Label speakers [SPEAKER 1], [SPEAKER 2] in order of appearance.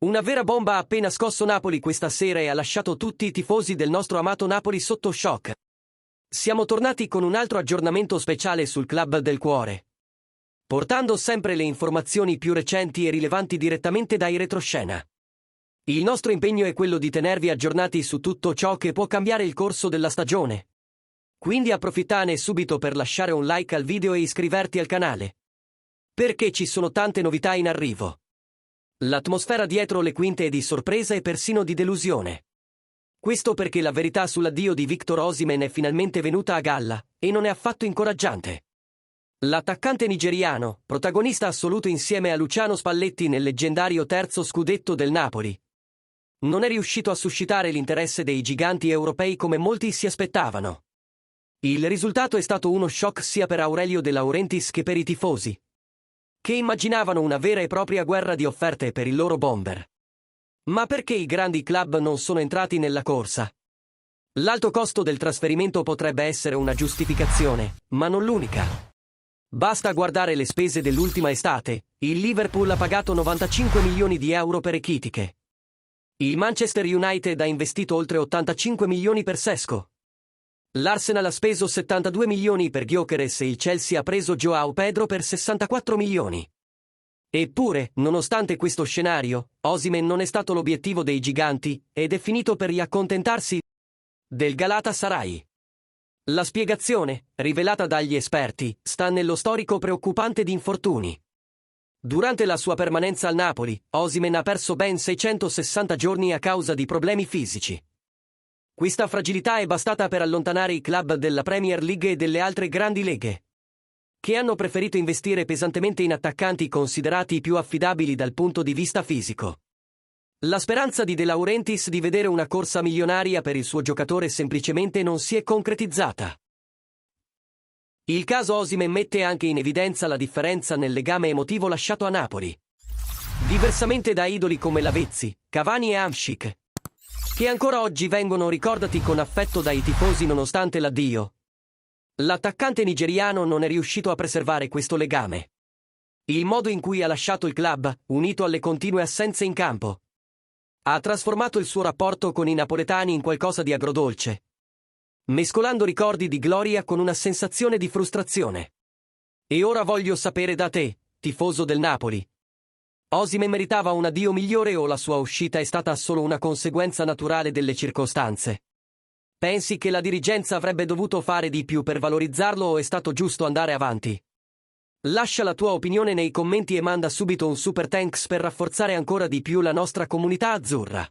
[SPEAKER 1] Una vera bomba ha appena scosso Napoli questa sera e ha lasciato tutti i tifosi del nostro amato Napoli sotto shock. Siamo tornati con un altro aggiornamento speciale sul Club del Cuore, portando sempre le informazioni più recenti e rilevanti direttamente dai retroscena. Il nostro impegno è quello di tenervi aggiornati su tutto ciò che può cambiare il corso della stagione. Quindi approfittane subito per lasciare un like al video e iscriverti al canale, perché ci sono tante novità in arrivo. L'atmosfera dietro le quinte è di sorpresa e persino di delusione. Questo perché la verità sull'addio di Victor Osimhen è finalmente venuta a galla, e non è affatto incoraggiante. L'attaccante nigeriano, protagonista assoluto insieme a Luciano Spalletti nel leggendario terzo scudetto del Napoli, non è riuscito a suscitare l'interesse dei giganti europei come molti si aspettavano. Il risultato è stato uno shock sia per Aurelio De Laurentiis che per i tifosi, che immaginavano una vera e propria guerra di offerte per il loro bomber. Ma perché i grandi club non sono entrati nella corsa? L'alto costo del trasferimento potrebbe essere una giustificazione, ma non l'unica. Basta guardare le spese dell'ultima estate. Il Liverpool ha pagato 95 milioni di euro per Ekitike. Il Manchester United ha investito oltre 85 milioni per Sesko. L'Arsenal ha speso 72 milioni per Gyökeres e il Chelsea ha preso João Pedro per 64 milioni. Eppure, nonostante questo scenario, Osimhen non è stato l'obiettivo dei giganti ed è finito per riaccontentarsi del Galatasaray. La spiegazione, rivelata dagli esperti, sta nello storico preoccupante di infortuni. Durante la sua permanenza al Napoli, Osimhen ha perso ben 660 giorni a causa di problemi fisici. Questa fragilità è bastata per allontanare i club della Premier League e delle altre grandi leghe, che hanno preferito investire pesantemente in attaccanti considerati i più affidabili dal punto di vista fisico. La speranza di De Laurentiis di vedere una corsa milionaria per il suo giocatore semplicemente non si è concretizzata. Il caso Osimhen mette anche in evidenza la differenza nel legame emotivo lasciato a Napoli. Diversamente da idoli come Lavezzi, Cavani e Hamšík, che ancora oggi vengono ricordati con affetto dai tifosi nonostante l'addio, l'attaccante nigeriano non è riuscito a preservare questo legame. Il modo in cui ha lasciato il club, unito alle continue assenze in campo, ha trasformato il suo rapporto con i napoletani in qualcosa di agrodolce, mescolando ricordi di gloria con una sensazione di frustrazione. E ora voglio sapere da te, tifoso del Napoli: Osimhen meritava un addio migliore o la sua uscita è stata solo una conseguenza naturale delle circostanze? Pensi che la dirigenza avrebbe dovuto fare di più per valorizzarlo o è stato giusto andare avanti? Lascia la tua opinione nei commenti e manda subito un super thanks per rafforzare ancora di più la nostra comunità azzurra.